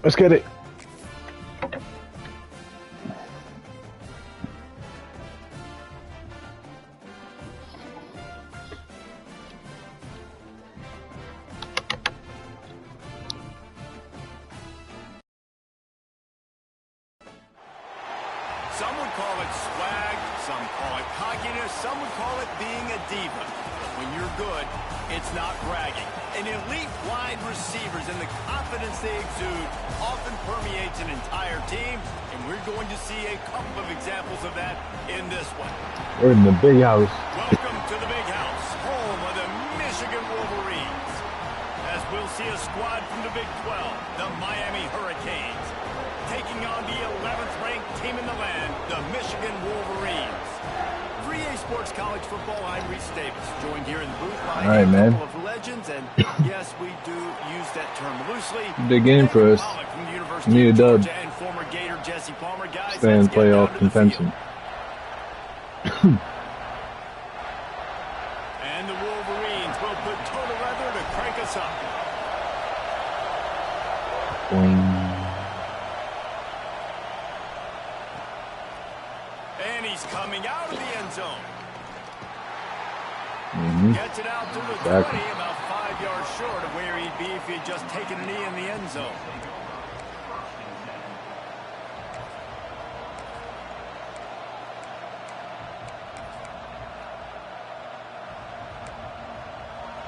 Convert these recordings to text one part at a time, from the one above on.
Let's get it. Some would call it swag, some call it cockiness, some would call it being a diva. But when you're good, it's not bragging. An elite wide receivers and the confidence they exude often permeates an entire team, and we're going to see a couple of examples of that in this one. We're in the big house. Welcome to the big house, home of the Michigan Wolverines. As we'll see a squad from the Big 12, the Miami Hurricanes, taking on the 11th ranked team in the land, the Michigan Wolverines. 3A Sports College Football, I'm Reese Davis, joined here in the booth by a couple of legends, and yes, we do use that term loosely. Big game for us. Need a dub. And former Gator Jesse Palmer. Guys, stay in playoff contention. And the Wolverines will put total leather to crank us up. And he's coming out of the end zone. Gets it out to the 20, about 5 yards short of where he'd be if he'd just taken a knee in the end zone.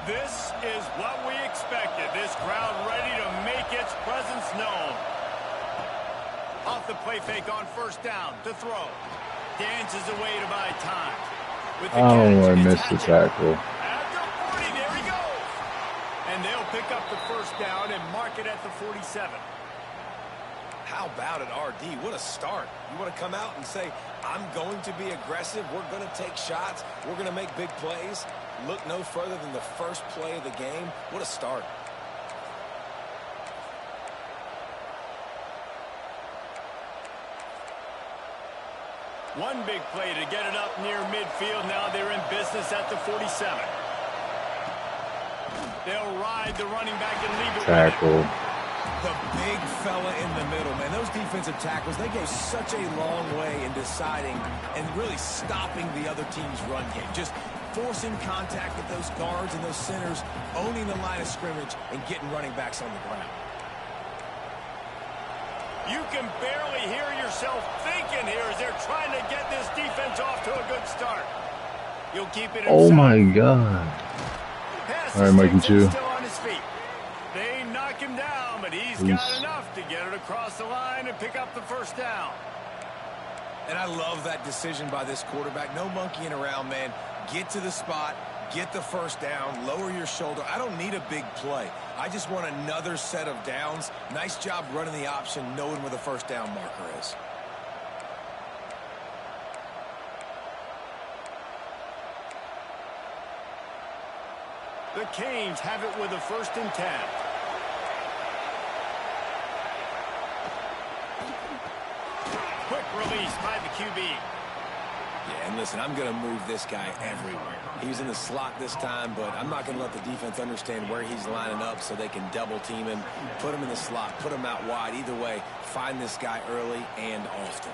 This is what we expected. This crowd ready to make its presence known. Off the play fake on first down to throw. Dances away to buy time. With the I missed the tackle. At the 40, there he goes. And they'll pick up the first down and mark it at the 47. How about it, RD? What a start. You want to come out and say, I'm going to be aggressive. We're going to take shots. We're going to make big plays. Look no further than the first play of the game. What a start. One big play to get it up near midfield. Now they're in business at the 47. They'll ride the running back and leave it. Tackle. The big fella in the middle, man. Those defensive tackles, they go such a long way in deciding and really stopping the other team's run game. Just forcing contact with those guards and those centers, owning the line of scrimmage, and getting running backs on the ground. You can barely hear yourself thinking here as they're trying to get this defense off to a good start. You'll keep it inside. Oh my God. All right, Mike and Chu. Still on his feet. They knock him down, but he's got enough to get it across the line and pick up the first down. And I love that decision by this quarterback. No monkeying around, man. Get to the spot, get the first down, lower your shoulder. I don't need a big play. I just want another set of downs. Nice job running the option, knowing where the first down marker is. The Canes have it with a 1st and 10. Quick release by the QB. Yeah, and listen, I'm going to move this guy everywhere. He's in the slot this time, but I'm not going to let the defense understand where he's lining up so they can double team him, put him in the slot, put him out wide. Either way, find this guy early and often.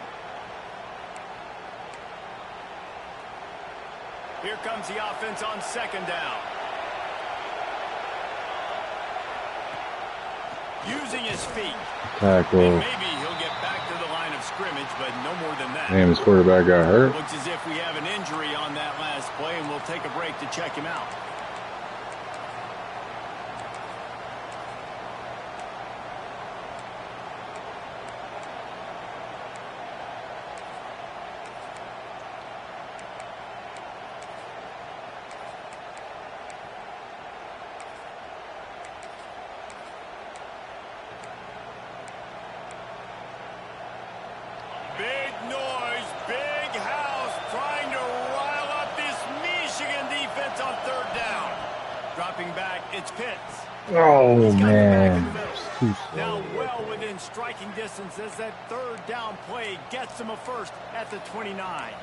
Here comes the offense on second down. Using his feet. Tackle. And maybe he'll get back to the line of scrimmage, but no more than that. Damn, his quarterback got hurt. Looks as if we have an injury on that last play, and we'll take a break to check him out. Big noise, big house, trying to rile up this Michigan defense on third down. Dropping back, it's Pitts. Oh, man. Now well within striking distance as that third down play gets them a first at the 29.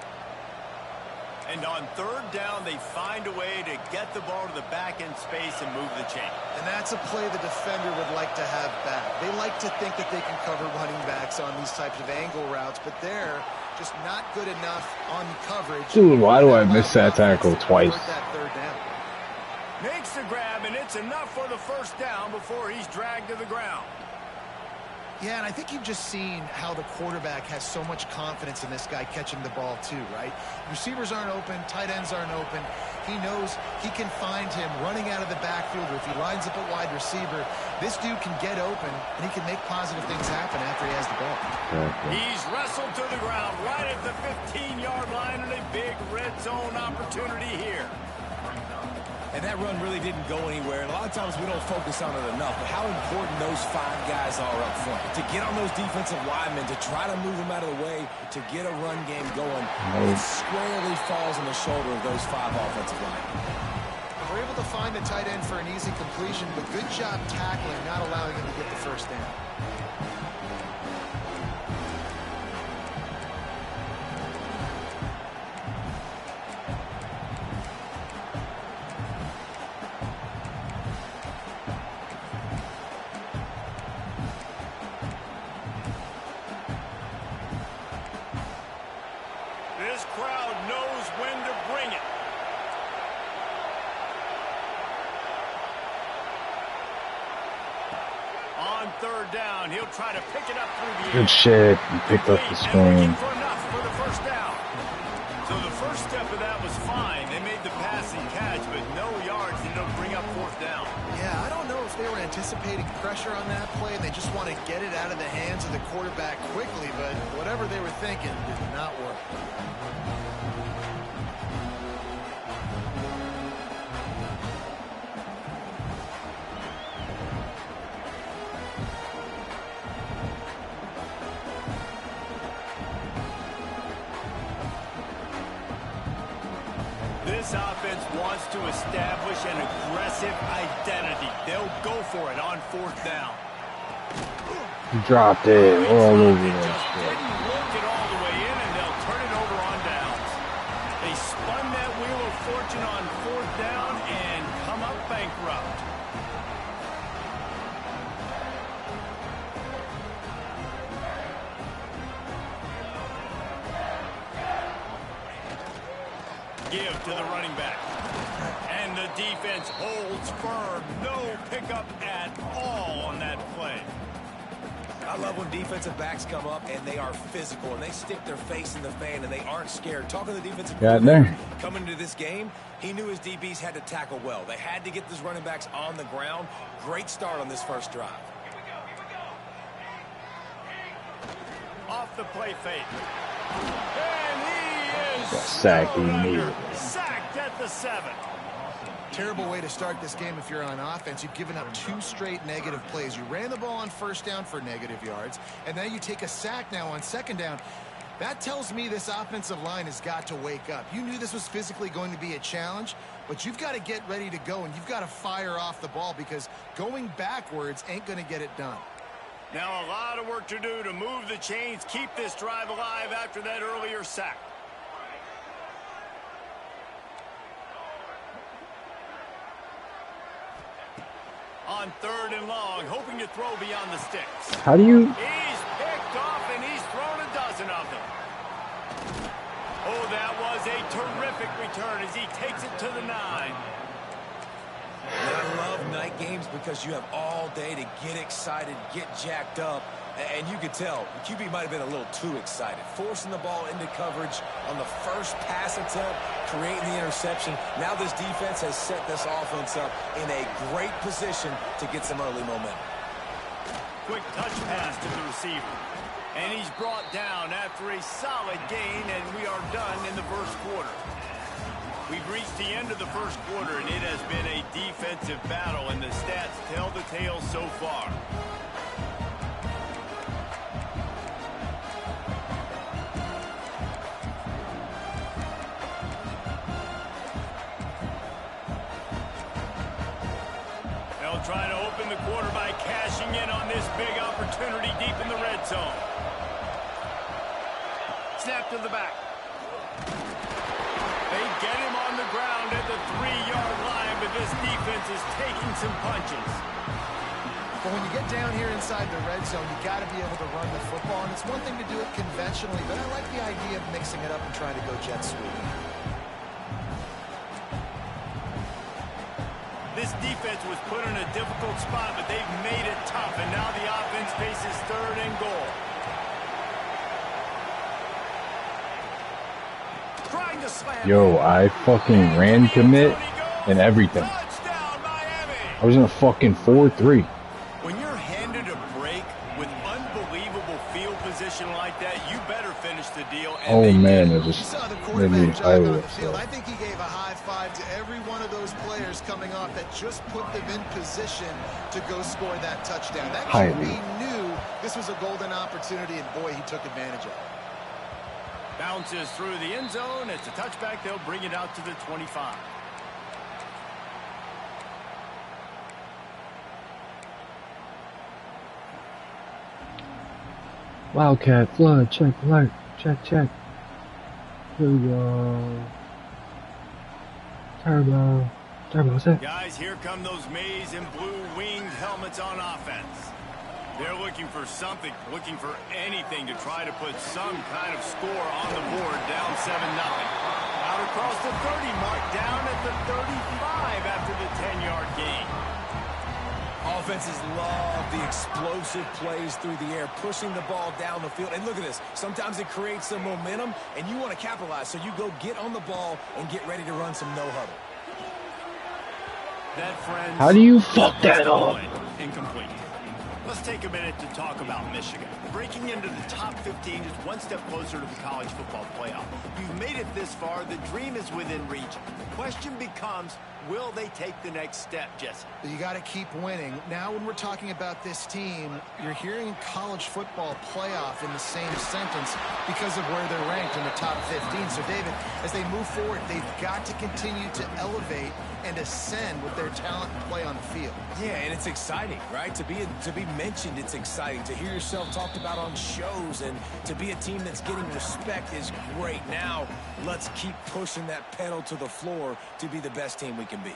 And on third down, they find a way to get the ball to the back end space and move the chain. And that's a play the defender would like to have back. They like to think that they can cover running backs on these types of angle routes, but they're just not good enough on coverage. Dude, why do I miss that tackle twice? That third down. Makes the grab, and it's enough for the first down before he's dragged to the ground. Yeah, and I think you've just seen how the quarterback has so much confidence in this guy catching the ball too, right? Receivers aren't open, tight ends aren't open. He knows he can find him running out of the backfield, or if he lines up a wide receiver, this dude can get open, and he can make positive things happen after he has the ball. He's wrestled to the ground right at the 15-yard line, and a big red zone opportunity here. And that run really didn't go anywhere. And a lot of times we don't focus on it enough. But how important those 5 guys are up front. To get on those defensive linemen, to try to move them out of the way, to get a run game going. It squarely falls on the shoulder of those 5 offensive linemen. We're able to find the tight end for an easy completion, but good job tackling, not allowing him to get the first down. This crowd knows when to bring it. On third down, he'll try to pick it up through the air. Good shit. He picked up the screen. For enough for the first down. So the first step of that was fine. They made the passing catch, but no yards. They don't bring up fourth down. Yeah, I don't know if they were anticipating pressure on that play and they just want to get it out of the hands of the quarterback quickly, but whatever they were thinking did not work. This offense wants to establish an aggressive identity. They'll go for it on fourth down. He dropped it all over They that just shit. didn't work it all the way in, and they'll turn it over on downs. They spun that wheel of fortune on fourth down and come up bankrupt. Give to the running back. And the defense holds firm. No pickup at all on that play. I love when defensive backs come up and they are physical and they stick their face in the fan and they aren't scared. Talking to the defensive Got there. coming into this game, he knew his DBs had to tackle well. They had to get these running backs on the ground. Great start on this first drive. Off the play fake. And he is Sack he needed. sacked at the 7. Terrible way to start this game if you're on offense. You've given up 2 straight negative plays. You ran the ball on first down for negative yards, and now you take a sack now on second down. That tells me this offensive line has got to wake up. You knew this was physically going to be a challenge, but you've got to get ready to go, and you've got to fire off the ball because going backwards ain't going to get it done. Now a lot of work to do to move the chains, keep this drive alive after that earlier sack. On 3rd and long, hoping to throw beyond the sticks. How do you? He's picked off, and he's thrown a dozen of them. Oh, that was a terrific return as he takes it to the 9. And I love night games because you have all day to get excited, get jacked up. And you could tell, the QB might have been a little too excited. Forcing the ball into coverage on the first pass attempt, creating the interception. Now this defense has set this offense up in a great position to get some early momentum. Quick touch pass to the receiver. And he's brought down after a solid gain, and we are done in the first quarter. We've reached the end of the first quarter, and it has been a defensive battle, and the stats tell the tale so far. They'll try to open the quarter by cashing in on this big opportunity deep in the red zone. Snap to the back. They get him on the ground at the 3-yard line, but this defense is taking some punches. But when you get down here inside the red zone, you got to be able to run the football, and it's one thing to do it conventionally, but I like the idea of mixing it up and trying to go jet sweep. This defense was put in a difficult spot, but they've made it tough, and now the offense faces 3rd and goal. Yo, I fucking ran commit and everything. I was in a fucking 4-3. When you're handed a break with unbelievable field position like that, you better finish the deal. Oh man, it just saw the made me quarterback jog on the tired. field. I think he gave a high five to every one of those players coming off that just put them in position to go score that touchdown. That QB knew this was a golden opportunity, and boy, he took advantage of it. Bounces through the end zone. It's a touchback. They'll bring it out to the 25. Wildcat, flood, check, alert, check. Here we go. Turbo, set. Guys, here come those maize and blue winged helmets on offense. They're looking for something, looking for anything to try to put some kind of score on the board, down 7-0. Out across the 30 mark, down at the 35 after the 10-yard gain. Offenses love the explosive plays through the air, pushing the ball down the field. And look at this. Sometimes it creates some momentum, and you want to capitalize. So you go get on the ball and get ready to run some no-huddle. That, friends, how do you fuck that up? Incomplete. Let's take a minute to talk about Michigan. Breaking into the top 15 is one step closer to the college football playoff. You've made it this far. The dream is within reach. The question becomes, will they take the next step, Jesse? You got to keep winning. Now when we're talking about this team, you're hearing college football playoff in the same sentence because of where they're ranked in the top 15. So, David, as they move forward, they've got to continue to elevate and ascend with their talent and play on the field. Yeah, and it's exciting, right? To be mentioned, it's exciting. To hear yourself talked about on shows and to be a team that's getting respect is great. Now, let's keep pushing that pedal to the floor to be the best team we can be.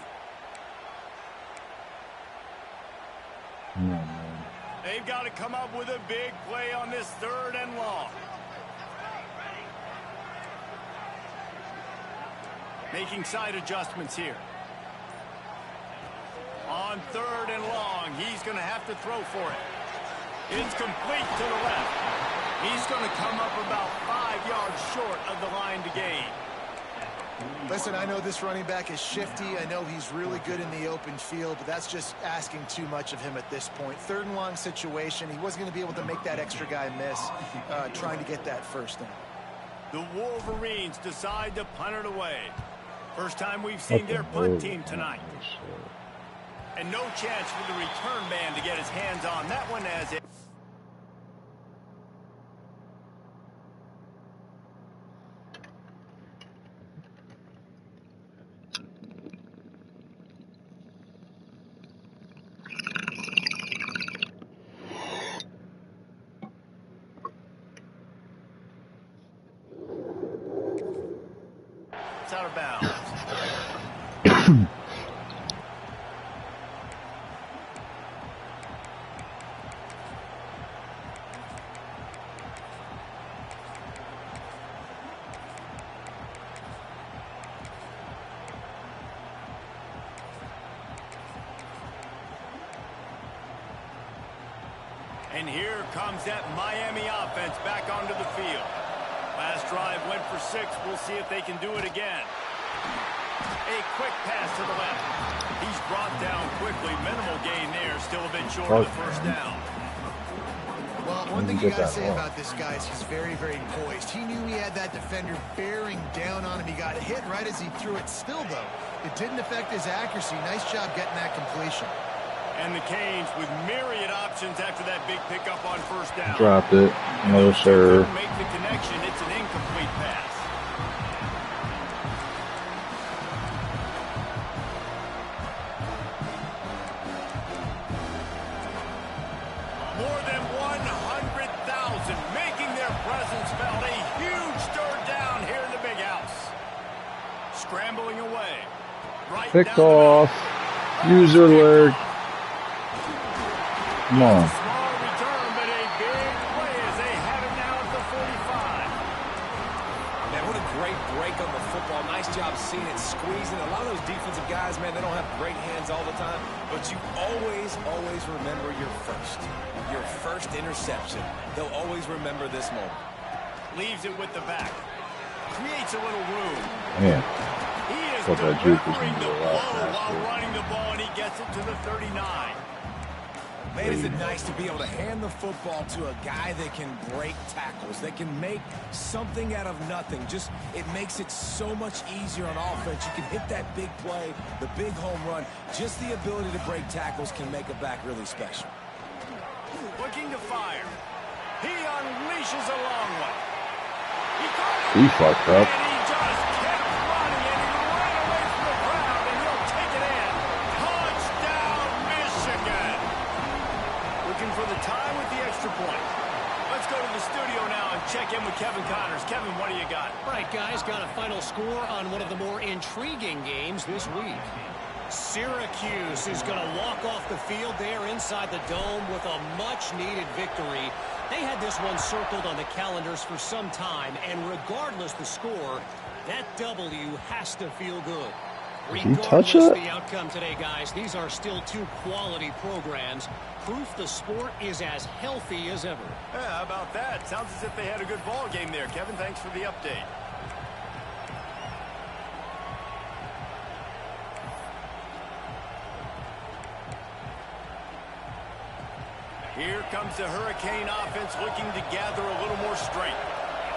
They've got to come up with a big play on this 3rd and long. Making side adjustments here. On 3rd and long, he's going to have to throw for it. It's complete to the left. He's going to come up about 5 yards short of the line to gain. Listen, I know this running back is shifty. I know he's really good in the open field, but that's just asking too much of him at this point. 3rd and long situation. He wasn't going to be able to make that extra guy miss trying to get that first down. The Wolverines decide to punt it away. First time we've seen their punt team tonight. And no chance for the return man to get his hands on that one as it. It's out of bounds. And here comes that Miami offense back onto the field. Last drive went for 6. We'll see if they can do it again. A quick pass to the left. He's brought down quickly. Minimal gain there. Still a bit short of the first down. Well, one thing you got to say about this guy is he's very, very poised. He knew he had that defender bearing down on him. He got hit right as he threw it. Still, though, it didn't affect his accuracy. Nice job getting that completion. And the Canes with myriad options after that big pickup on first down. Dropped it. No, sir. Make the connection. It's an incomplete pass. More than 100,000 making their presence felt. A huge third down here in the big house. Scrambling away. Right pick off. User alert. Come on. Small return, but a big play as they have it now at the 45. Man, what a great break on the football. Nice job seeing it squeezing. A lot of those defensive guys, man, they don't have great hands all the time, but you always remember your first interception. They'll always remember this moment. Leaves it with the back. Creates a little room. Yeah. He is delivering the blow while running the ball, and he gets it to the 39. Man, is it nice to be able to hand the football to a guy that can break tackles, that can make something out of nothing. Just, it makes it so much easier on offense. You can hit that big play, the big home run. Just the ability to break tackles can make a back really special. Looking to fire. He unleashes a long one. He fucked up. And he just kept running, and he ran away from the crowd, and he'll take it in. Touchdown, Michigan. Looking for the tie with the extra point. Let's go to the studio now and check in with Kevin Connors. Kevin, what do you got? All right, guys, got a final score on one of the more intriguing games this week. Syracuse is going to walk off the field there inside the dome with a much-needed victory. They had this one circled on the calendars for some time, and regardless the score, that W has to feel good. Touch Regardless it? the outcome today, guys, these are still two quality programs. Proof the sport is as healthy as ever. Yeah, how about that? Sounds as if they had a good ball game there. Kevin, thanks for the update. Here comes the Hurricane offense looking to gather a little more strength.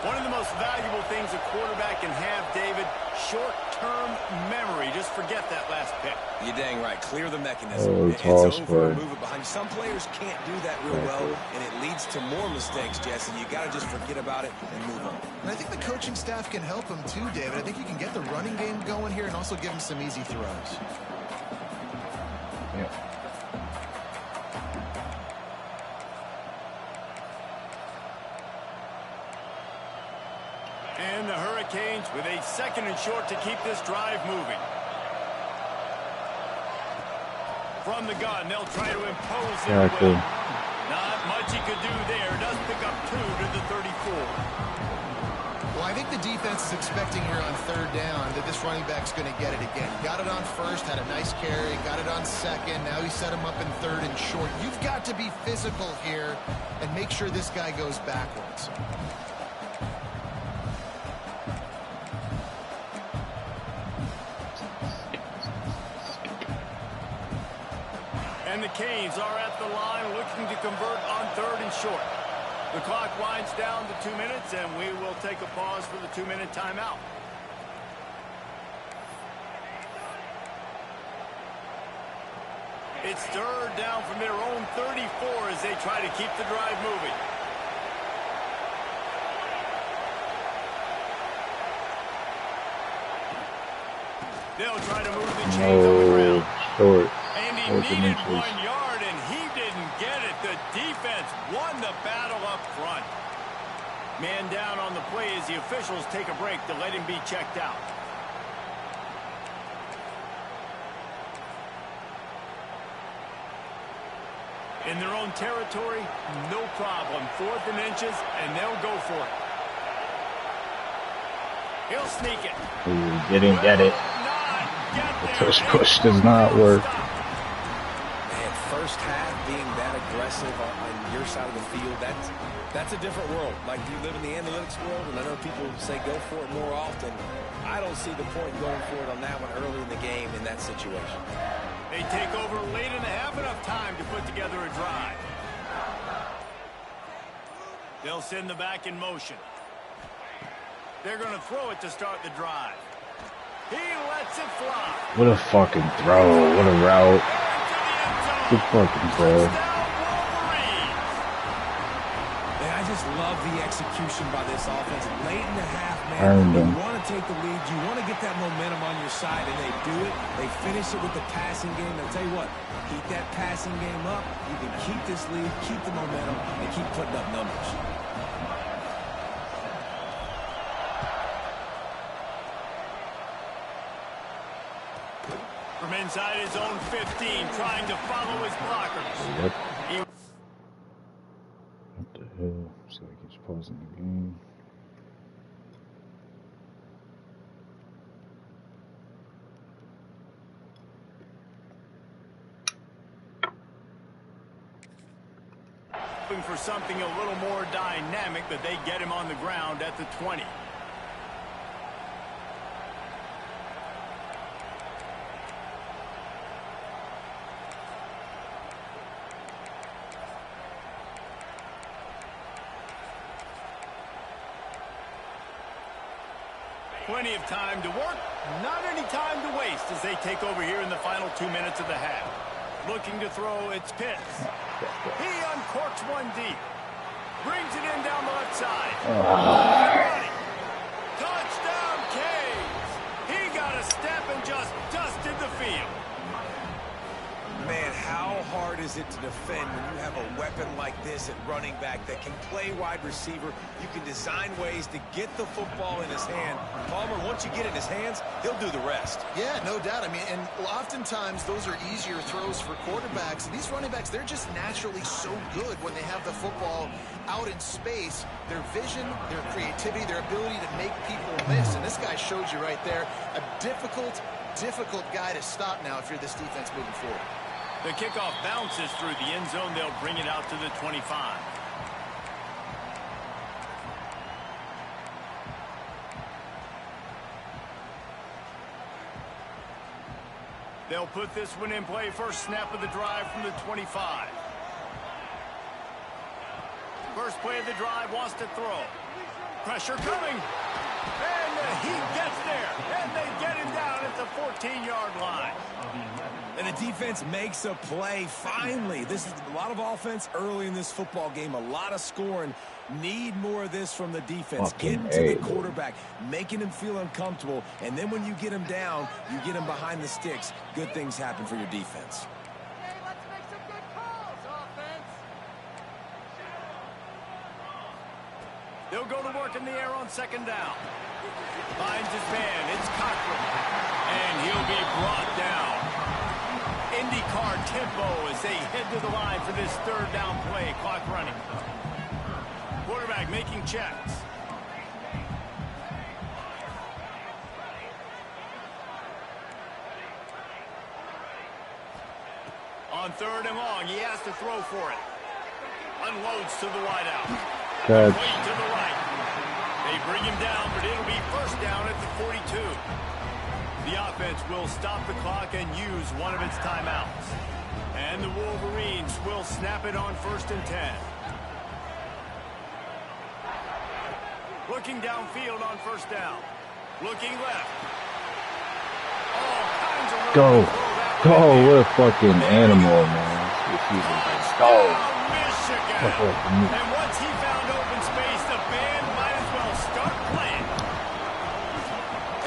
One of the most valuable things a quarterback can have, David, short-term memory. Just forget that last pick. You're dang right. Clear the mechanism. Oh, It's over. Move it behind you. Some players can't do that real well, and it leads to more mistakes, Jesse. You got to just forget about it and move on. And I think the coaching staff can help him too, David. I think you can get the running game going here and also give him some easy throws. Yeah. And the Hurricanes with a second and short to keep this drive moving. From the gun, they'll try to impose their will. Not much he could do there. Does pick up 2 to the 34. Well, I think the defense is expecting here on third down that this running back's going to get it again. Got it on first, had a nice carry, got it on second. Now he set him up in third and short. You've got to be physical here and make sure this guy goes backwards. And the Canes are at the line looking to convert on third and short. The clock winds down to 2 minutes, and we will take a pause for the 2-minute timeout. It's third down from their own 34 as they try to keep the drive moving. They'll try to move the chains on the ground. Short. And he needed 1 yard, and he didn't get it. The defense won the battle up front. Man down on the play as the officials take a break to let him be checked out. In their own territory, no problem. 4th and inches, and they'll go for it. He'll sneak it. Ooh, didn't get it. The push does not work. Man, first half being that aggressive on your side of the field, that's a different world. Like, you live in the analytics world, and I know people say go for it more often. I don't see the point in going for it on that one early in the game in that situation. They take over late in the half, enough time to put together a drive. They'll send the back in motion. They're going to throw it to start the drive. He lets it fly. What a fucking throw. What a route. Good fucking throw. I just love the execution by this offense. Late in the half, man, you want to take the lead. You want to get that momentum on your side, and they do it. They finish it with the passing game. I'll tell you what, keep that passing game up. You can keep this lead, keep the momentum, and keep putting up numbers. From inside his own 15, trying to follow his blockers. Yep. What the hell? Looks like he's pausing the game. Hoping for something a little more dynamic, but they get him on the ground at the 20. Plenty of time to work, not any time to waste as they take over here in the final 2 minutes of the half. Looking to throw, it's Pitts. He uncorks one deep. Brings it in down the left side. Touchdown, Canes. He got a step and just dusted the field. Man, how hard is it to defend when you have a weapon like this at running back that can play wide receiver? You can design ways to get the football in his hand. Palmer, once you get it in his hands, he'll do the rest. Yeah, no doubt. I mean, and oftentimes those are easier throws for quarterbacks. These running backs, they're just naturally so good when they have the football out in space. Their vision, their creativity, their ability to make people miss. And this guy showed you right there, a difficult guy to stop now if you're this defense moving forward. The kickoff bounces through the end zone. They'll bring it out to the 25. They'll put this one in play. First snap of the drive from the 25. First play of the drive, wants to throw. Pressure coming. And he gets there. And they get him down at the 14-yard line. And the defense makes a play. Finally, this is a lot of offense early in this football game. A lot of scoring. Need more of this from the defense. Getting to the quarterback, making him feel uncomfortable. And then when you get him down, you get him behind the sticks. Good things happen for your defense. Okay, let's make some good calls, offense. They'll go to work in the air on second down. Finds his man. It's Cochran. And he'll be brought down. IndyCar tempo as they head to the line for this third down play. Clock running. Quarterback making checks. On third and long, he has to throw for it. Unloads to the wideout. Way to the right. They bring him down, but it'll be first down at the 42. The offense will stop the clock and use one of its timeouts. And the Wolverines will snap it on 1st and 10. Looking downfield on first down. Looking left. All kinds of go. What a fucking animal, man. Go. Michigan. And once he found open space, the band might as well start playing.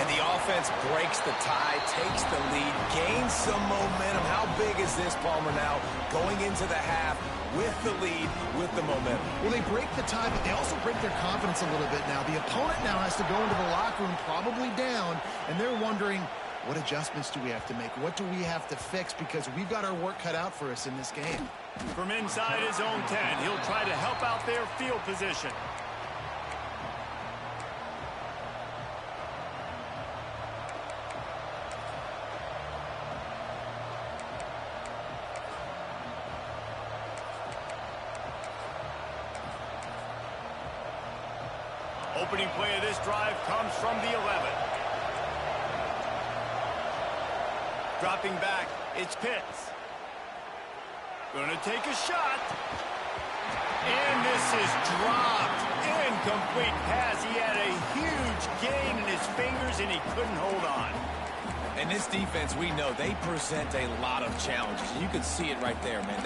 And the offense breaks the tie, takes the lead, gains some momentum. How big is this, Palmer, now? Going into the half with the lead, with the momentum. Well, they break the tie, but they also break their confidence a little bit now. The opponent now has to go into the locker room probably down, and they're wondering, what adjustments do we have to make? What do we have to fix? Because we've got our work cut out for us in this game. From inside his own 10, he'll try to help out their field position. Opening play of this drive comes from the 11. Dropping back, it's Pitts. Gonna take a shot. And this is dropped. Incomplete pass. He had a huge gain in his fingers, and he couldn't hold on. And this defense, we know, they present a lot of challenges. You can see it right there, man.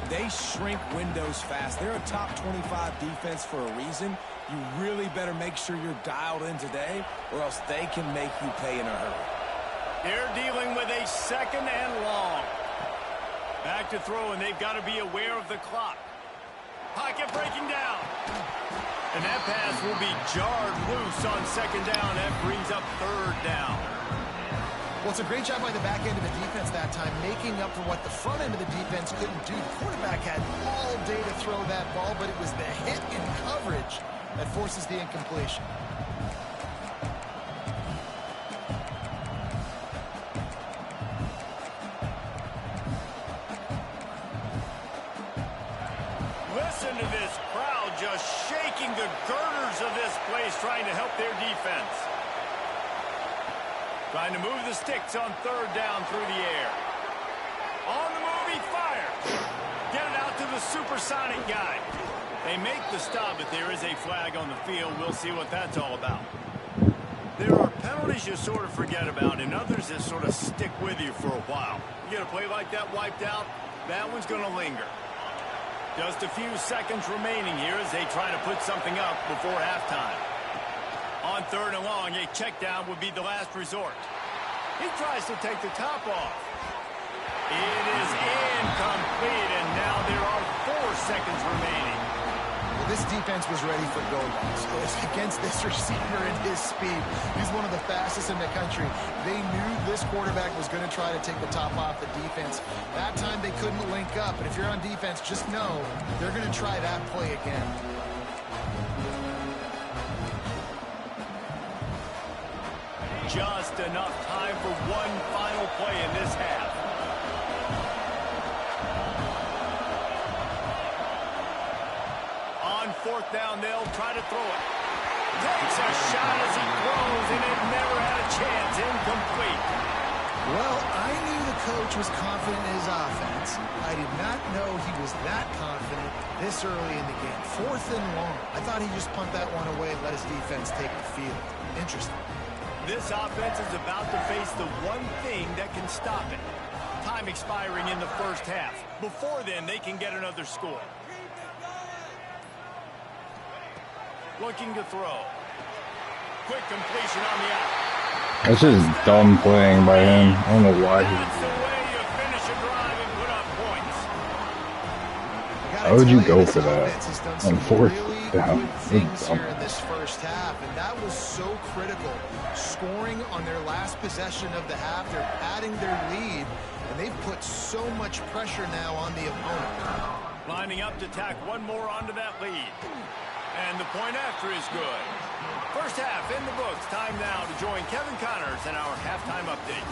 They shrink windows fast. They're a top 25 defense for a reason. You really better make sure you're dialed in today, or else they can make you pay in a hurry. They're dealing with a 2nd and long. Back to throw, and they've got to be aware of the clock. Pocket breaking down. And that pass will be jarred loose on 2nd down. That brings up 3rd down. Well, it's a great job by the back end of the defense that time, making up for what the front end of the defense couldn't do. The quarterback had all day to throw that ball, but it was the hit in coverage that forces the incompletion. Listen to this crowd just shaking the girders of this place, trying to help their defense. Trying to move the sticks on 3rd down through the air. On the move, he fires. Get it out to the supersonic guy. They make the stop, but there is a flag on the field. We'll see what that's all about. There are penalties you sort of forget about, and others that sort of stick with you for a while. You get a play like that wiped out, that one's going to linger. Just a few seconds remaining here as they try to put something up before halftime. On 3rd and long, a check down would be the last resort. He tries to take the top off. It is incomplete, and now there are 4 seconds remaining. Well, this defense was ready for go-balls. Against this receiver and his speed, he's one of the fastest in the country. They knew this quarterback was going to try to take the top off the defense. That time they couldn't link up, but if you're on defense, just know they're going to try that play again. Just enough time for one final play in this half. On 4th down, they'll try to throw it. Takes a shot as he throws, and it never had a chance. Incomplete. Well, I knew the coach was confident in his offense. I did not know he was that confident this early in the game. 4th and long. I thought he'd just punt that one away and let his defense take the field. Interesting. This offense is about to face the one thing that can stop it. Time expiring in the 1st half. Before then, they can get another score. Looking to throw. Quick completion on the out. That's just dumb playing by him. I don't know why he That's the way you finish a drive and put up points. Why would you go for that on 4th down? Things here in this 1st half, and that was so critical. Scoring on their last possession of the half, they're adding their lead, and they've put so much pressure now on the opponent. Lining up to tack one more onto that lead. And the point after is good. 1st half in the books. Time now to join Kevin Connors in our halftime update.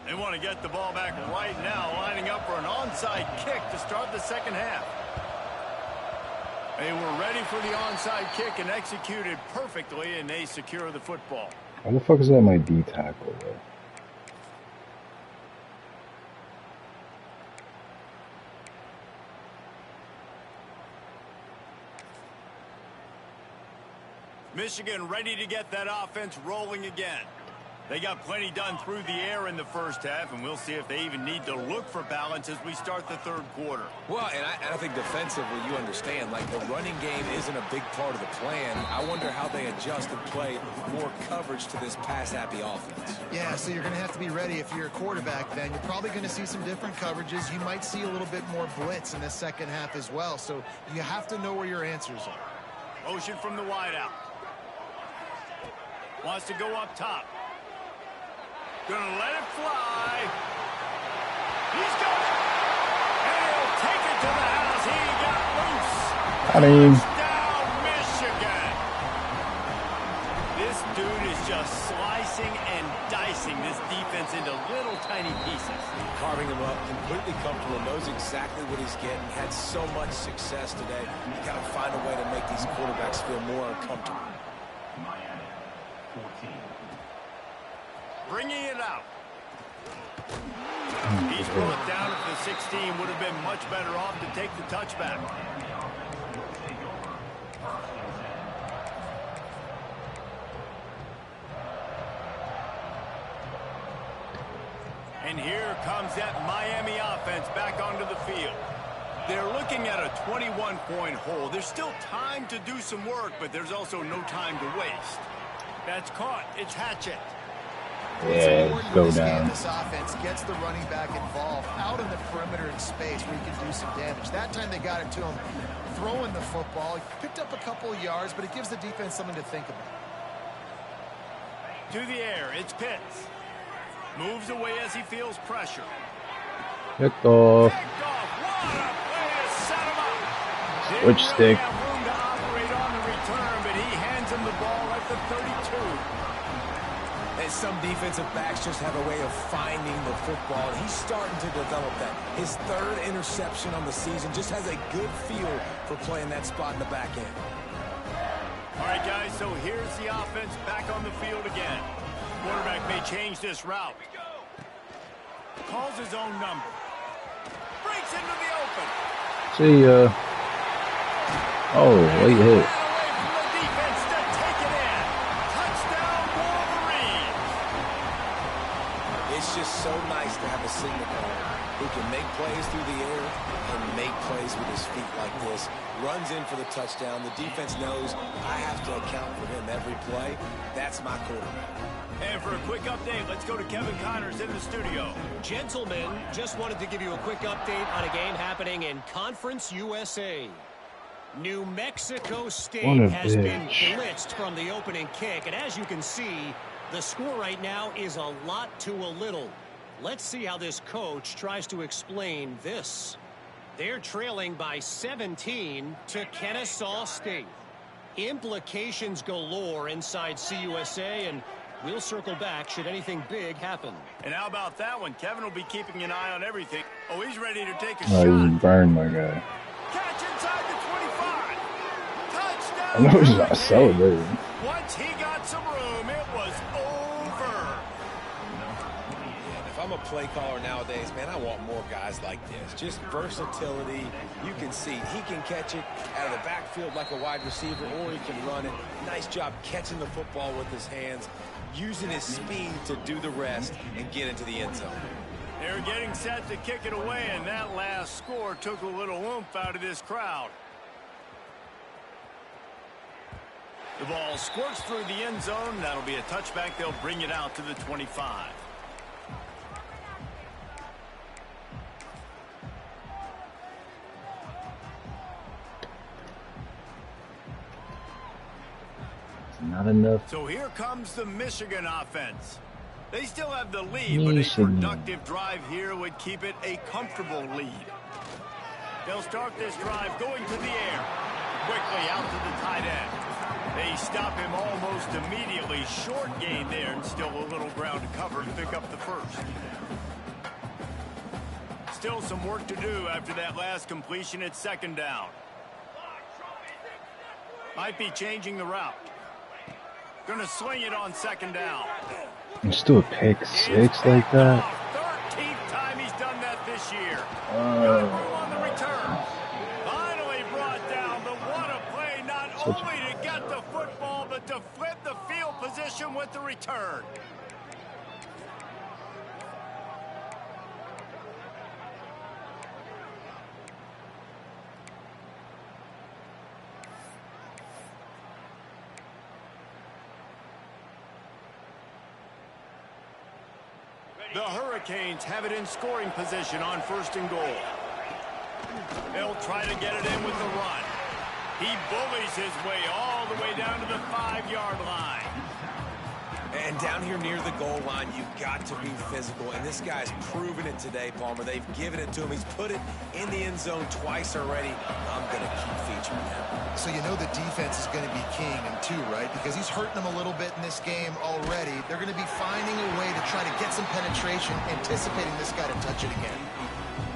They want to get the ball back right now, lining up for an onside kick to start the 2nd half. They were ready for the onside kick and executed perfectly, and they secure the football. How the fuck is that my D tackle, though? Michigan ready to get that offense rolling again. They got plenty done through the air in the 1st half, and we'll see if they even need to look for balance as we start the 3rd quarter. Well, and I think defensively, you understand, like the running game isn't a big part of the plan. I wonder how they adjust and play more coverage to this pass-happy offense. Yeah, so you're going to have to be ready if you're a quarterback then. You're probably going to see some different coverages. You might see a little bit more blitz in the 2nd half as well, so you have to know where your answers are. Motion from the wideout. Wants to go up top. Gonna let it fly. He's got it. And he'll take it to the house. He got loose. Touchdown, Michigan. This dude is just slicing and dicing piecing this defense into little tiny pieces. Carving him up, completely comfortable, knows exactly what he's getting. Had so much success today. You got to find a way to make these quarterbacks feel more uncomfortable. Bringing it out. He's brought down at the 16. Would have been much better off to take the touchback. And here comes that Miami offense back onto the field. They're looking at a 21-point hole. There's still time to do some work, but there's also no time to waste. That's caught. It's Hatchett. Yeah, go down. This offense gets the running back involved out in the perimeter in space where he can do some damage. That time they got it to him throwing the football. He picked up a couple of yards, but it gives the defense something to think about. To the air, it's Pitts. Moves away as he feels pressure. Picked off. What a play to set him up. Switch stick. Didn't really have room to operate on the return, but he hands him the ball at the 32. And some defensive backs just have a way of finding the football, and he's starting to develop that. His third interception on the season, just has a good feel for playing that spot in the back end. All right, guys, so here's the offense back on the field again. Quarterback may change this route. Calls his own number. Breaks into the open. See ya. Oh, late hit. It's just so nice to have a signal caller who can make plays through the air and make plays with his feet like this. Runs in for the touchdown. The defense knows I have to account for him every play. That's my quarterback. And for a quick update, let's go to Kevin Connors in the studio. Gentlemen, just wanted to give you a quick update on a game happening in Conference USA. New Mexico State has been blitzed from the opening kick, and as you can see, the score right now is a lot to a little. Let's see how this coach tries to explain this. They're trailing by 17 to Kennesaw State. Implications galore inside CUSA, and we'll circle back should anything big happen. And how about that one? Kevin will be keeping an eye on everything. Oh, he's ready to take a Oh, shot. you burned my guy. Catch inside the 25. Touchdown. I know he's not celebrating. Once he got some room, it was over. If I'm a play caller nowadays, man, I want more guys like this. Just versatility. You can see he can catch it out of the backfield like a wide receiver, or he can run it. Nice job catching the football with his hands, using his speed to do the rest and get into the end zone. They're getting set to kick it away, and that last score took a little oomph out of this crowd. The ball squirts through the end zone. That'll be a touchback. They'll bring it out to the 25. Not enough. So here comes the Michigan offense. They still have the lead, but a productive drive here would keep it a comfortable lead. They'll start this drive going to the air. Quickly out to the tight end. They stop him almost immediately. Short gain there, and still a little ground to cover to pick up the first. Still some work to do after that last completion at second down. Might be changing the route. Gonna swing it on second down. And still a pick six like that. 13th time he's done that this year. Got room on the return. Finally brought down. But what a play, not only to get the football, but to flip the field position with the return. The Hurricanes have it in scoring position on 1st and goal. They'll try to get it in with the run. He bullies his way all the way down to the 5-yard line. And down here near the goal line, you've got to be physical. And this guy's proven it today, Palmer. They've given it to him. He's put it in the end zone twice already. I'm going to keep featuring him. So you know the defense is going to be keying him too, right? Because he's hurting them a little bit in this game already. They're going to be finding a way to try to get some penetration, anticipating this guy to touch it again.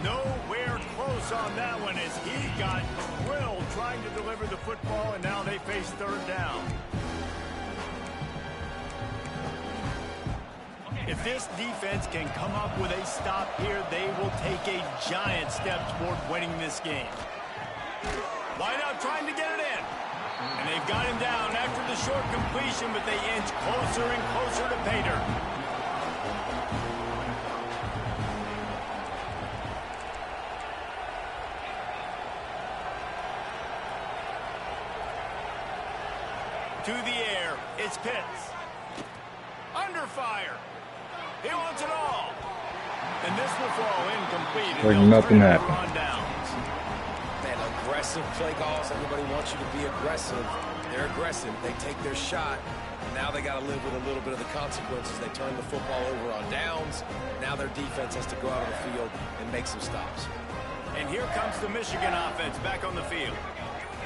Nowhere close on that one as he got drilled trying to deliver the football, and now they face third down. If this defense can come up with a stop here, they will take a giant step toward winning this game. Wide out trying to get it in. And they've got him down after the short completion, but they inch closer and closer to pay dirt. To the air, it's Pitts. Under fire. He wants it all. And this will fall incomplete. Like nothing happened. On downs. Man, aggressive play calls. Everybody wants you to be aggressive. They're aggressive. They take their shot. Now they got to live with a little bit of the consequences. They turn the football over on downs. Now their defense has to go out on the field and make some stops. And here comes the Michigan offense back on the field.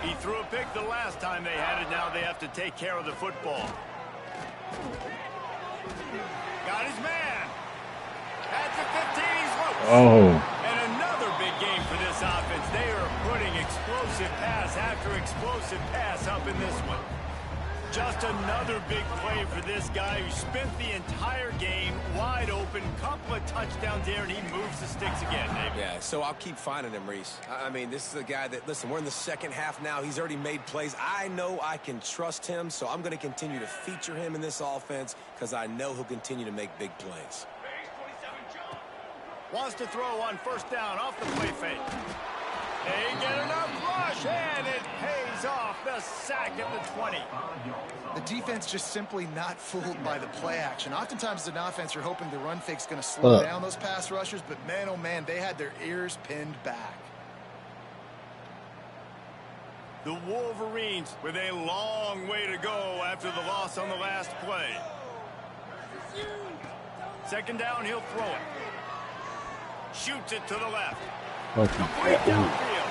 He threw a pick the last time they had it. Now they have to take care of the football. Got his man. At the 15, he's loose. Oh. And another big game for this offense. They are putting explosive pass after explosive pass up in this one. Just another big play for this guy who spent the entire game wide open. Couple of touchdowns there, and he moves the sticks again, Dave. Yeah, so I'll keep finding him, Reese. I mean, this is a guy that, listen, we're in the second half now. He's already made plays. I know I can trust him, so I'm going to continue to feature him in this offense because I know he'll continue to make big plays. Wants to throw on first down off the play fake. They get enough rush, and it pays off. The sack at the 20. The defense just simply not fooled by the play action. Oftentimes, as an offense, you're hoping the run fake's going to slow down those pass rushers, but man, oh man, they had their ears pinned back. The Wolverines with a long way to go after the loss on the last play. Second down, he'll throw it. Shoots it to the left. Complete downfield.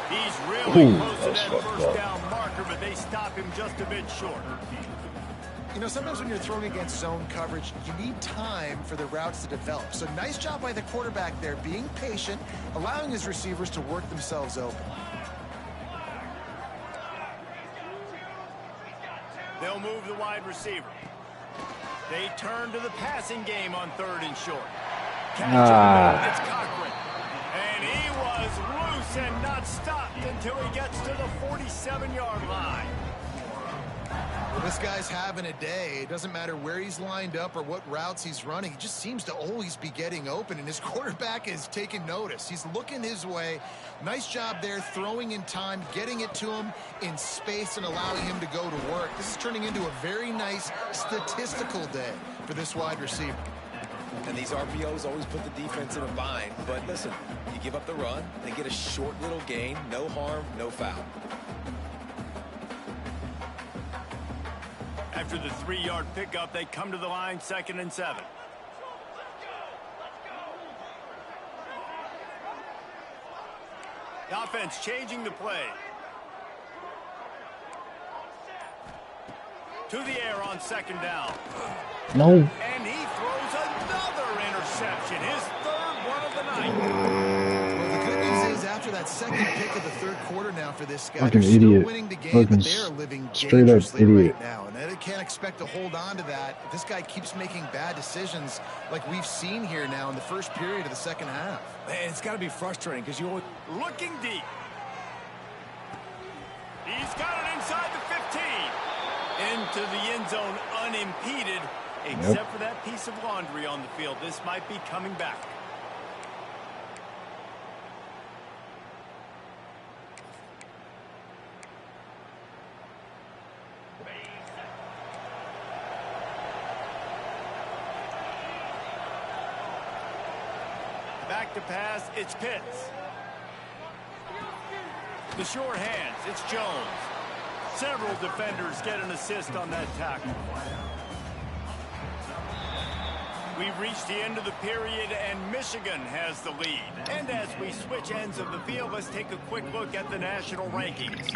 He's really close to that first down marker, but they stop him just a bit short. You know, sometimes when you're throwing against zone coverage, you need time for the routes to develop. So nice job by the quarterback there, being patient, allowing his receivers to work themselves open. They'll move the wide receiver. They turn to the passing game on third and short. It's Cochran. And he was loose and not stopped until he gets to the 47-yard line. Well, this guy's having a day. It doesn't matter where he's lined up or what routes he's running. He just seems to always be getting open, and his quarterback is taking notice. He's looking his way. Nice job there, throwing in time, getting it to him in space and allowing him to go to work. This is turning into a very nice statistical day for this wide receiver. And these RPOs always put the defense in a bind. But listen, you give up the run, they get a short little gain, no harm, no foul. After the 3-yard pickup, they come to the line, 2nd and 7. The offense changing the play. To the air on 2nd down. No. And he throws another interception, his 3rd one of the night. Well, the good news is after that second pick of the 3rd quarter now for this guy, fucking they're still idiot. winning the game, Fucking but they're living straight up dangerously idiot. right now. And they can't expect to hold on to that. If this guy keeps making bad decisions like we've seen here now in the first period of the second half. Man, it's got to be frustrating because you always... Looking deep. He's got it inside the 15. Into the end zone unimpeded, except for that piece of laundry on the field. This might be coming back. Back to pass, it's Pitts. The short hands, it's Jones. Several defenders get an assist on that tackle. We've reached the end of the period, and Michigan has the lead. And as we switch ends of the field, let's take a quick look at the national rankings.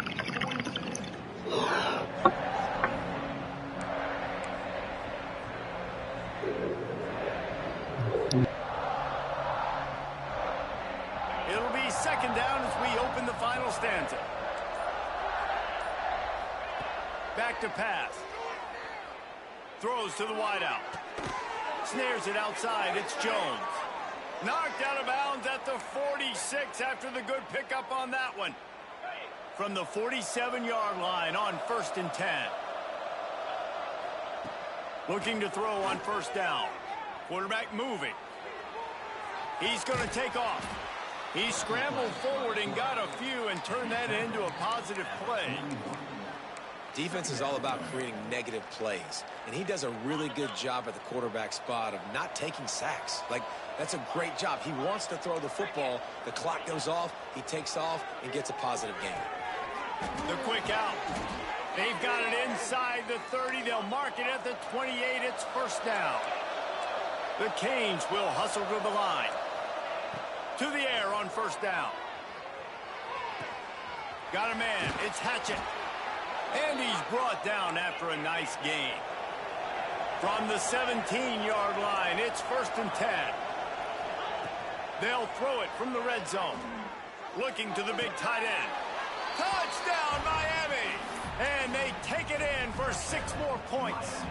back to pass. Throws to the wideout. Snares it outside. It's Jones. Knocked out of bounds at the 46 after the good pickup on that one. From the 47-yard line on 1st and 10. Looking to throw on 1st down. Quarterback moving. He's going to take off. He scrambled forward and got a few and turned that into a positive play. Defense is all about creating negative plays, and he does a really good job at the quarterback spot of not taking sacks. Like, that's a great job. He wants to throw the football. The clock goes off. He takes off and gets a positive gain. The quick out. They've got it inside the 30. They'll mark it at the 28. It's 1st down. The Canes will hustle to the line. To the air on 1st down. Got a man. It's Hatchett. And he's brought down after a nice gain. From the 17-yard line, it's 1st and 10. They'll throw it from the red zone. Looking to the big tight end. Touchdown, Miami! And they take it in for 6 more points.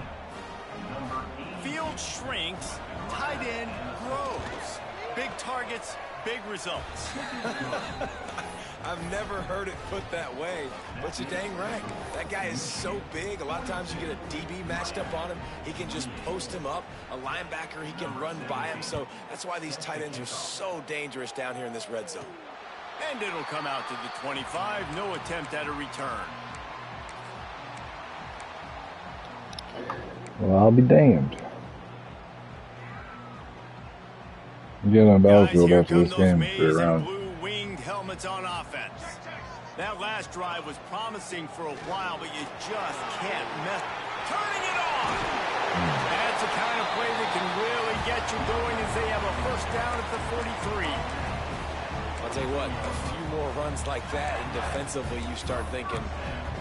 Field shrinks, tight end grows. Big targets, big results. I've never heard it put that way, but you're dang right. That guy is so big. A lot of times you get a DB matched up on him. He can just post him up. A linebacker, he can run by him. So that's why these tight ends are so dangerous down here in this red zone. And it'll come out to the 25. No attempt at a return. Well, I'll be damned. Get on the battlefield after this game. Straight around. Blue-winged helmets on offense. That last drive was promising for a while, but you just can't mess. Turning it on. That's the kind of play that can really get you going as they have a 1st down at the 43. I'll tell you what, a few more runs like that, and defensively you start thinking,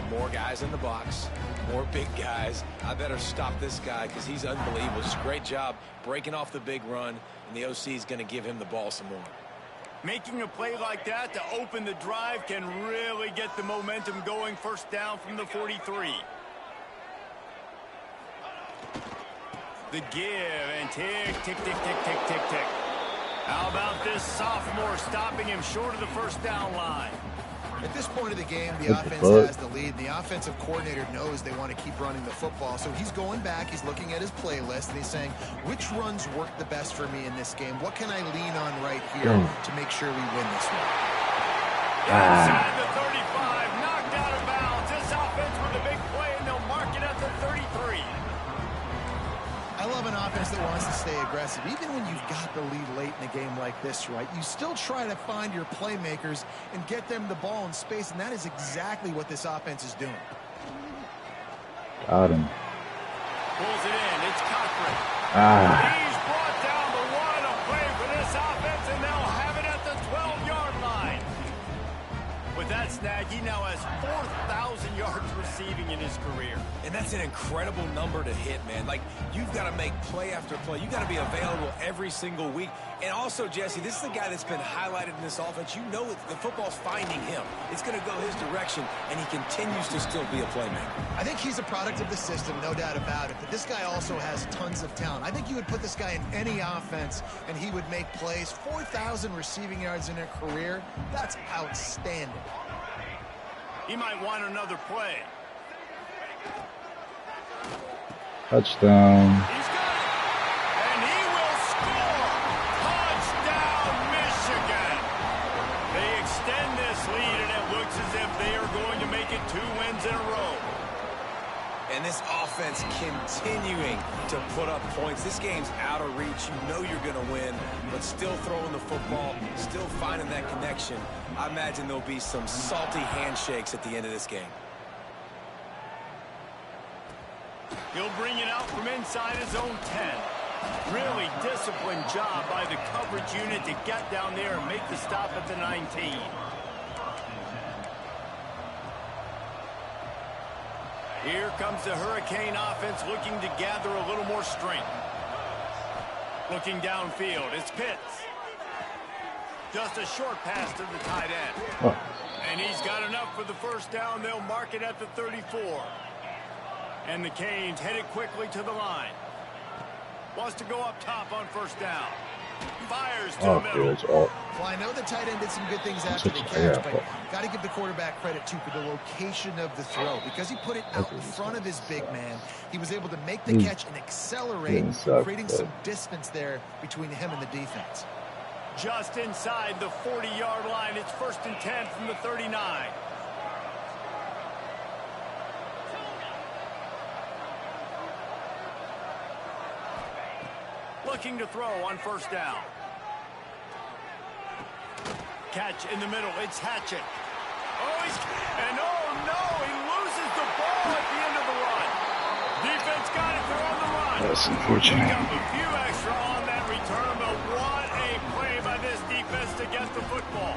more guys in the box, more big guys. I better stop this guy because he's unbelievable. Just a great job breaking off the big run, and the OC is going to give him the ball some more. Making a play like that to open the drive can really get the momentum going. 1st down from the 43. The give and tick, tick, tick, tick, tick, tick, tick. How about this sophomore stopping him short of the 1st down line? At this point of the game, the offense has the lead. The offensive coordinator knows they want to keep running the football. So he's going back, he's looking at his playlist, and he's saying, which runs work the best for me in this game? What can I lean on right here to make sure we win this one? Inside the 35, knocked out of bounds. This offense with a big play, and they'll mark it at the 33. I love an offense that wants to stay aggressive. Even when you've got the lead late in a game like this, right, you still try to find your playmakers and get them the ball in space, and that is exactly what this offense is doing. Got him. Pulls it in. It's Cochran. He's brought down the one. A play for this offense, and they'll have it at the 12-yard line. With that snag, he now has 4,000 yards receiving in his career. And that's an incredible number to hit, man. Like, you've got to make play after play. You've got to be available every single week. And also, Jesse, this is the guy that's been highlighted in this offense. You know the football's finding him. It's going to go his direction, and he continues to still be a playmaker. I think he's a product of the system, no doubt about it. But this guy also has tons of talent. I think you would put this guy in any offense, and he would make plays. 4,000 receiving yards in a career, that's outstanding. He might want another play. Touchdown. He's got it. And he will score. Touchdown, Michigan. They extend this lead, and it looks as if they are going to make it 2 wins in a row. And this offense continuing to put up points. This game's out of reach. You know you're going to win, but still throwing the football, still finding that connection. I imagine there'll be some salty handshakes at the end of this game. He'll bring it out from inside his own 10. Really disciplined job by the coverage unit to get down there and make the stop at the 19. Here comes the Hurricane offense looking to gather a little more strength. Looking downfield, it's Pitts. Just a short pass to the tight end. And he's got enough for the 1st down. They'll mark it at the 34. And the Canes headed quickly to the line. Wants to go up top on first down. Fires to the middle. It's all. Well, I know the tight end did some good things after the catch, but got to give the quarterback credit, too, for the location of the throw. Because he put it out in front of his big man, he was able to make the catch and accelerate, creating some distance there between him and the defense. Just inside the 40-yard line. It's 1st and 10 from the 39. Looking to throw on first down. Catch in the middle. It's Hatchett. And oh no, he loses the ball at the end of the run. Defense got it. They're on the run. That's unfortunate. Pick up a few extra on that return, but what a play by this defense to get the football.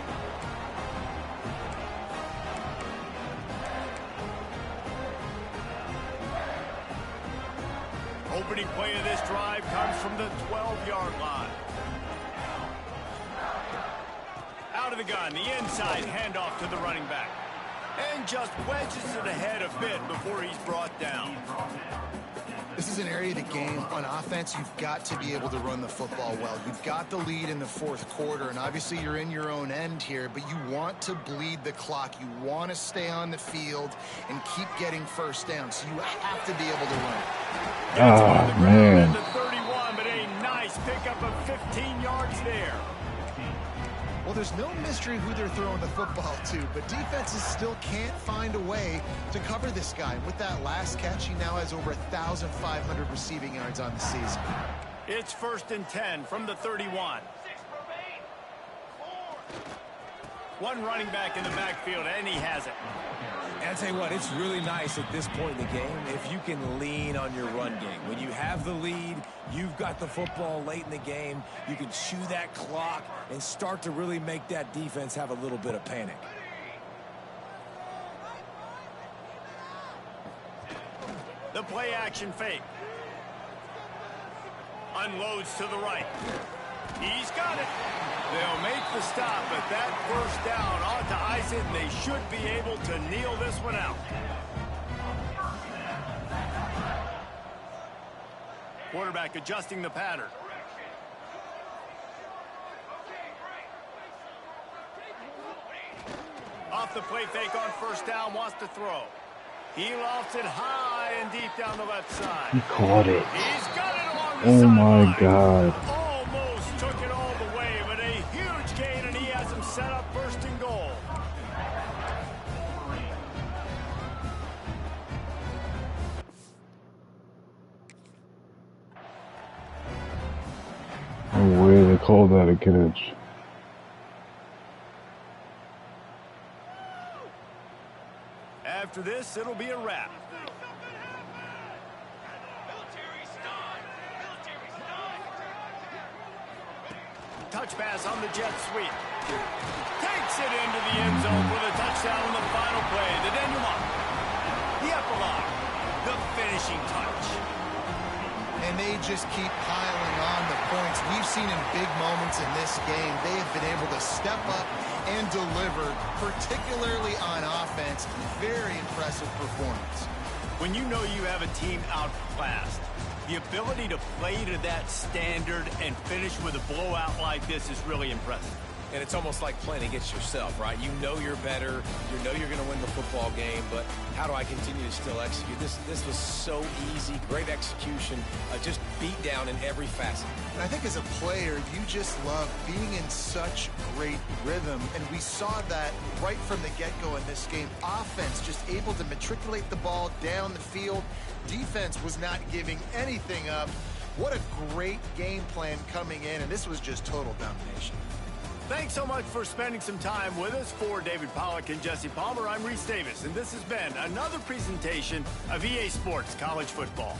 Opening play of this drive comes from the 12-yard line. Out of the gun, the inside handoff to the running back. And just wedges it ahead a bit before he's brought down. This is an area of the game on offense you've got to be able to run the football well. You've got the lead in the fourth quarter, and obviously you're in your own end here, but you want to bleed the clock. You want to stay on the field and keep getting first down, so you have to be able to run. Oh, man. The 31, but a nice pickup of 15 yards there. Well, there's no mystery who they're throwing the football to, but defenses still can't find a way to cover this guy. With that last catch, he now has over 1,500 receiving yards on the season. It's 1st and 10 from the 31. One running back in the backfield, and he has it. And I tell you what, it's really nice at this point in the game if you can lean on your run game. When you have the lead, you've got the football late in the game, you can chew that clock and start to really make that defense have a little bit of panic. The play action fake. Unloads to the right. He's got it. They'll make the stop, but that first down ought to ice it, and they should be able to kneel this one out. Quarterback adjusting the pattern. Off the play fake on first down, wants to throw. He lofts it high and deep down the left side. He caught it. He's got it along the Oh sideline. my God. Almost took it all the way, but a huge gain, and he has him set up 1st and goal. No way they called that a catch. After this, it'll be a wrap. Touch pass on the jet sweep. Takes it into the end zone for the touchdown on the final play. The denouement. The epilogue. The finishing touch. And they just keep piling on the points. We've seen in big moments in this game, they have been able to step up and deliver, particularly on offense. Very impressive performance. When you know you have a team outclassed, the ability to play to that standard and finish with a blowout like this is really impressive. And it's almost like playing against yourself, right? You know you're better. You know you're going to win the football game, but how do I continue to still execute? This was so easy. Great execution. Just beat down in every facet. And I think as a player, you just love being in such great rhythm. And we saw that right from the get-go in this game. Offense just able to matriculate the ball down the field. Defense was not giving anything up. What a great game plan coming in, and this was just total domination. Thanks so much for spending some time with us. For David Pollack and Jesse Palmer, I'm Reese Davis, and this has been another presentation of EA Sports College Football.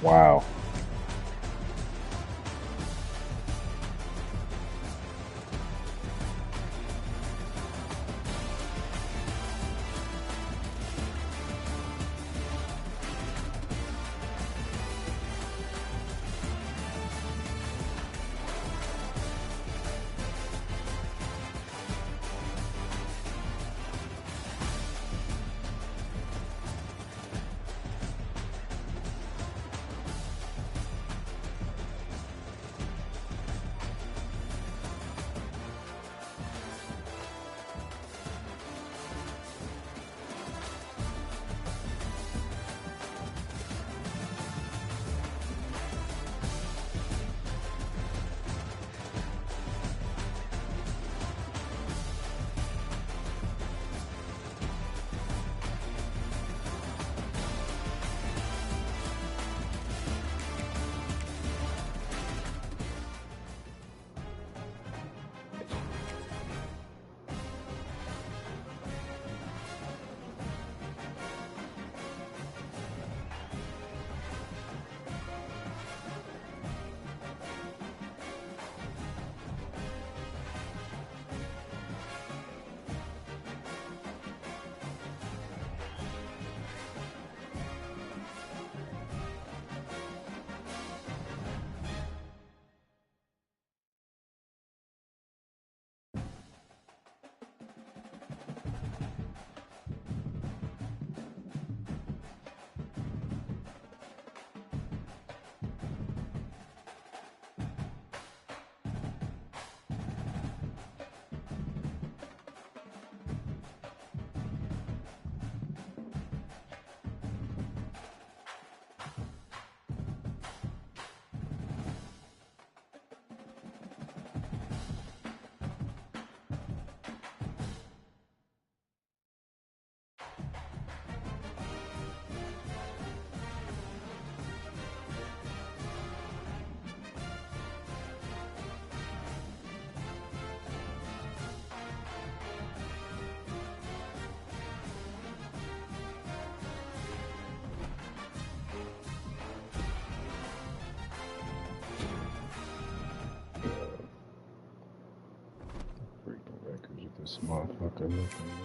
Wow. Motherfucker looking.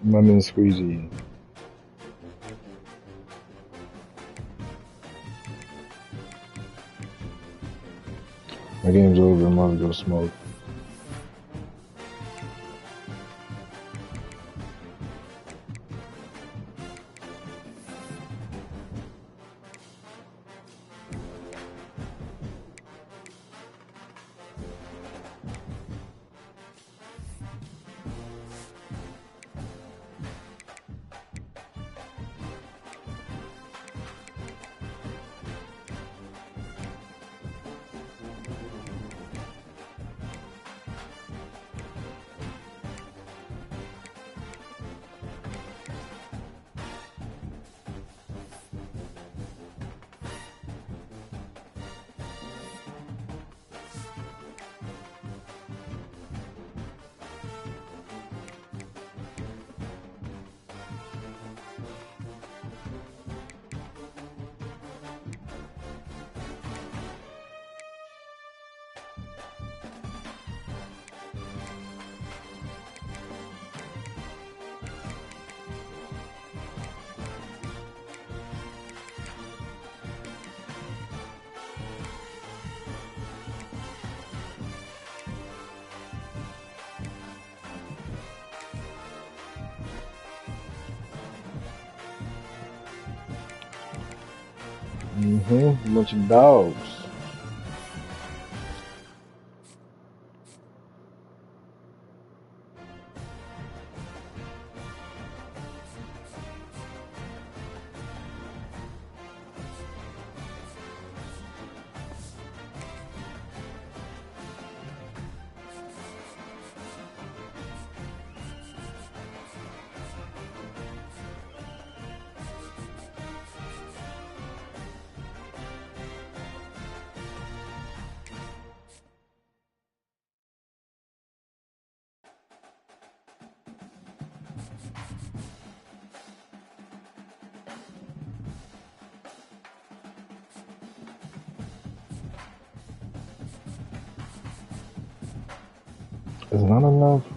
Lemon squeezy. My game's over. I'm about to go smoke. A bunch of dogs. Is not enough.